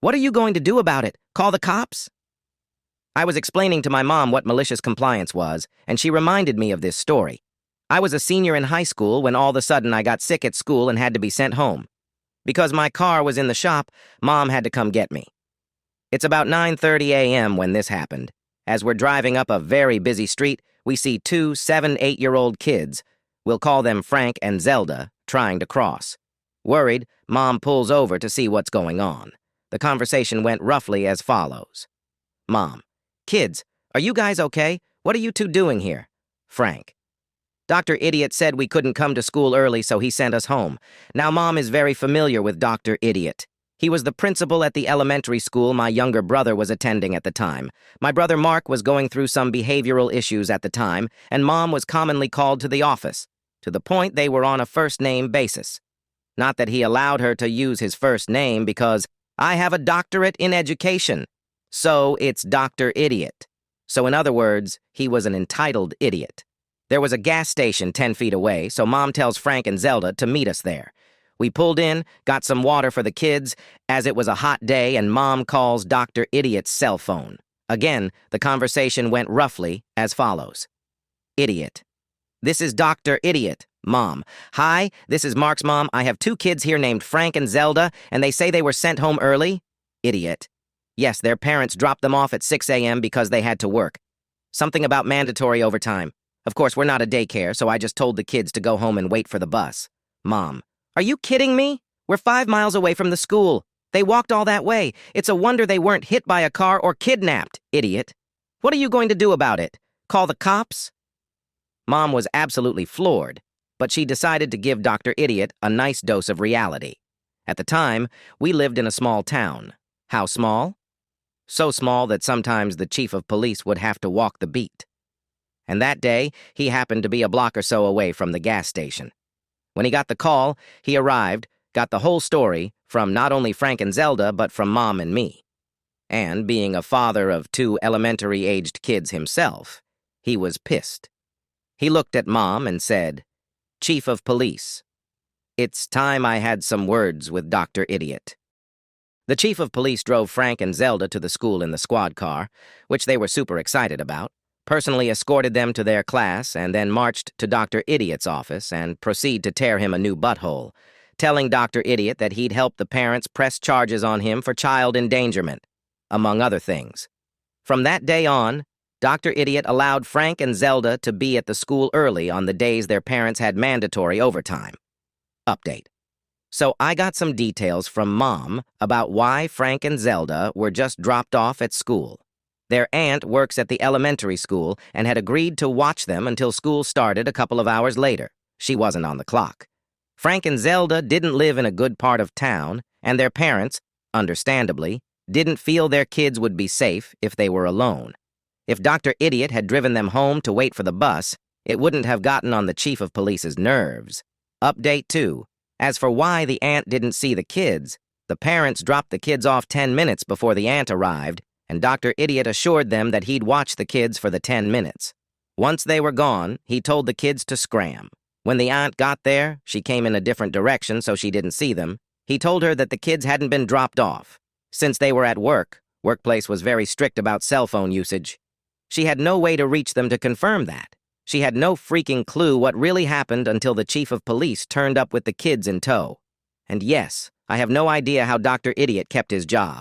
What are you going to do about it? Call the cops? I was explaining to my mom what malicious compliance was, and she reminded me of this story. I was a senior in high school when all of a sudden I got sick at school and had to be sent home. Because my car was in the shop, Mom had to come get me. It's about 9:30 a.m. when this happened. As we're driving up a very busy street, we see two 7-8-year-old kids, we'll call them Frank and Zelda, trying to cross. Worried, Mom pulls over to see what's going on. The conversation went roughly as follows. Mom: Kids, are you guys okay? What are you two doing here? Frank: Dr. Idiot said we couldn't come to school early, so he sent us home. Now, Mom is very familiar with Dr. Idiot. He was the principal at the elementary school my younger brother was attending at the time. My brother Mark was going through some behavioral issues at the time, and Mom was commonly called to the office, to the point they were on a first-name basis. Not that he allowed her to use his first name because I have a doctorate in education, so it's Dr. Idiot. So in other words, he was an entitled idiot. There was a gas station 10 feet away, so Mom tells Frank and Zelda to meet us there. We pulled in, got some water for the kids, as it was a hot day, and Mom calls Dr. Idiot's cell phone. Again, the conversation went roughly as follows. Idiot: This is Dr. Idiot. Mom: Hi, this is Mark's mom. I have two kids here named Frank and Zelda, and they say they were sent home early. Idiot: Yes, their parents dropped them off at 6 a.m. because they had to work. Something about mandatory overtime. Of course, we're not a daycare, so I just told the kids to go home and wait for the bus. Mom: Are you kidding me? We're 5 miles away from the school. They walked all that way. It's a wonder they weren't hit by a car or kidnapped. Idiot: What are you going to do about it? Call the cops? Mom was absolutely floored, but she decided to give Dr. Idiot a nice dose of reality. At the time, we lived in a small town. How small? So small that sometimes the chief of police would have to walk the beat. And that day, he happened to be a block or so away from the gas station. When he got the call, he arrived, got the whole story from not only Frank and Zelda, but from Mom and me. And being a father of 2 elementary-aged kids himself, he was pissed. He looked at Mom and said, "Chief of Police, it's time I had some words with Dr. Idiot." The chief of police drove Frank and Zelda to the school in the squad car, which they were super excited about, personally escorted them to their class, and then marched to Dr. Idiot's office and proceed to tear him a new butthole, telling Dr. Idiot that he'd help the parents press charges on him for child endangerment, among other things. From that day on, Dr. Idiot allowed Frank and Zelda to be at the school early on the days their parents had mandatory overtime. Update. So I got some details from Mom about why Frank and Zelda were just dropped off at school. Their aunt works at the elementary school and had agreed to watch them until school started a couple of hours later. She wasn't on the clock. Frank and Zelda didn't live in a good part of town, and their parents, understandably, didn't feel their kids would be safe if they were alone. If Dr. Idiot had driven them home to wait for the bus, it wouldn't have gotten on the chief of police's nerves. Update 2. As for why the aunt didn't see the kids, the parents dropped the kids off 10 minutes before the aunt arrived, and Dr. Idiot assured them that he'd watch the kids for the 10 minutes. Once they were gone, he told the kids to scram. When the aunt got there, she came in a different direction so she didn't see them. He told her that the kids hadn't been dropped off. Since they were at work, workplace was very strict about cell phone usage. She had no way to reach them to confirm that. She had no freaking clue what really happened until the chief of police turned up with the kids in tow. And yes, I have no idea how Dr. Idiot kept his job.